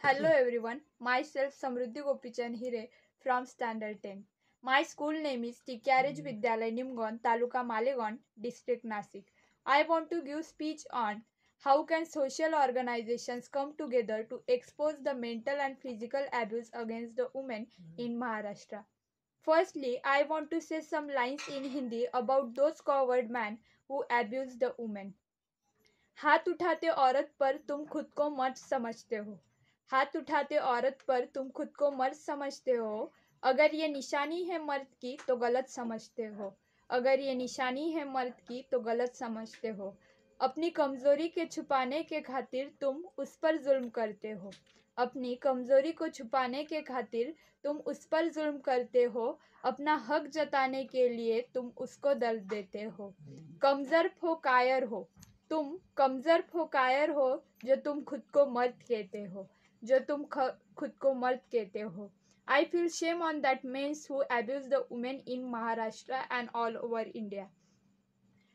Hello everyone, myself Samruddhi Gopichand Hire from Standard 10. My school name is Tikyarij Vidyalay Nimgon, Taluka Malegaon, District Nasik. I want to give speech on how can social organizations come together to expose the mental and physical abuse against the women in Maharashtra. Firstly, I want to say some lines in Hindi about those coward men who abuse the women. हाथ उठाते औरत पर तुम खुद को मर्द समझते हो। हाथ उठाते औरत पर तुम खुद को मर्द समझते हो। अगर ये निशानी है मर्द की तो गलत समझते हो। अगर ये निशानी है मर्द की तो गलत समझते हो। अपनी कमजोरी के छुपाने के खातिर तुम उस पर जुल्म करते हो। अपनी कमजोरी को छुपाने के खातिर तुम उस पर जुल्म करते हो। अपना हक जताने के लिए तुम उसको दर्द देते हो। कमजोर हो, कायर हो। तुम कमजोर हो, कायर हो, जो तुम खुद को मर्द कहते हो, जो तुम खुद को मर्द कहते हो। I feel shame on that men who abuse the women in Maharashtra and all over India.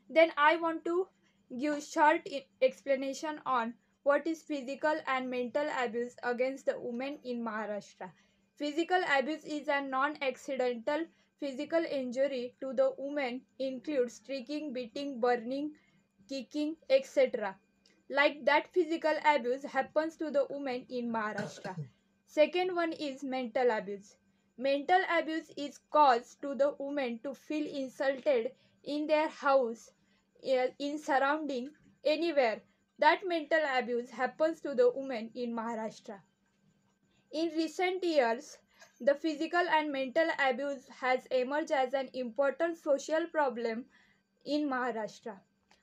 Then I want to give short explanation on what is physical and mental abuse against the women in Maharashtra. Physical abuse is a non-accidental physical injury to the woman includes striking, beating, burning, kicking, etc. Like that physical abuse happens to the women in Maharashtra. Second one is mental abuse. Mental abuse is caused to the women to feel insulted in their house, in surrounding, anywhere. That mental abuse happens to the women in Maharashtra. In recent years, the physical and mental abuse has emerged as an important social problem in Maharashtra.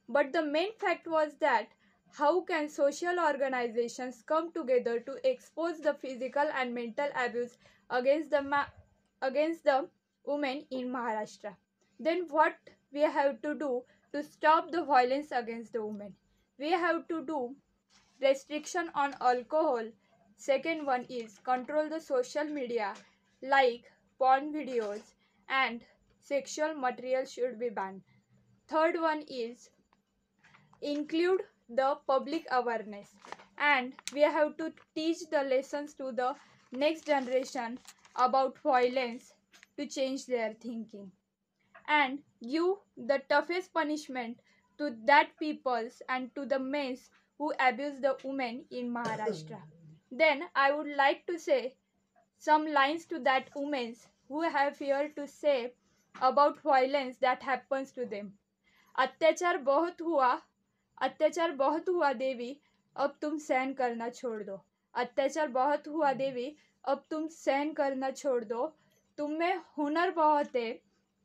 But the main fact was that how can social organizations come together to expose the physical and mental abuse against the women in Maharashtra? Then what we have to do to stop the violence against the women? We have to do restriction on alcohol. Second one is control the social media like porn videos and sexual material should be banned. Third one is include the public awareness, and we have to teach the lessons to the next generation about violence to change their thinking, and give the toughest punishment to that peoples and to the men who abuse the women in Maharashtra. Then I would like to say some lines to that women who have here to say about violence that happens to them. अत्याचार बहुत हुआ, अत्याचार बहुत हुआ देवी, अब तुम सहन करना छोड़ दो। अत्याचार बहुत हुआ देवी, अब तुम सहन करना छोड़ दो। तुम में हुनर बहुत है,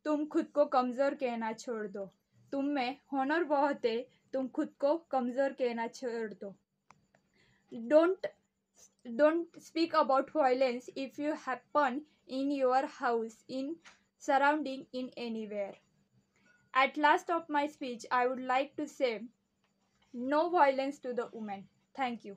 तुम खुद को कमजोर कहना छोड़ दो। तुम में हुनर बहुत है, तुम खुद को कमजोर कहना छोड़ दो। Don't speak about violence if you happen in your house, in surrounding, in anywhere. At last of my speech, I would like to say no violence to the women. Thank you.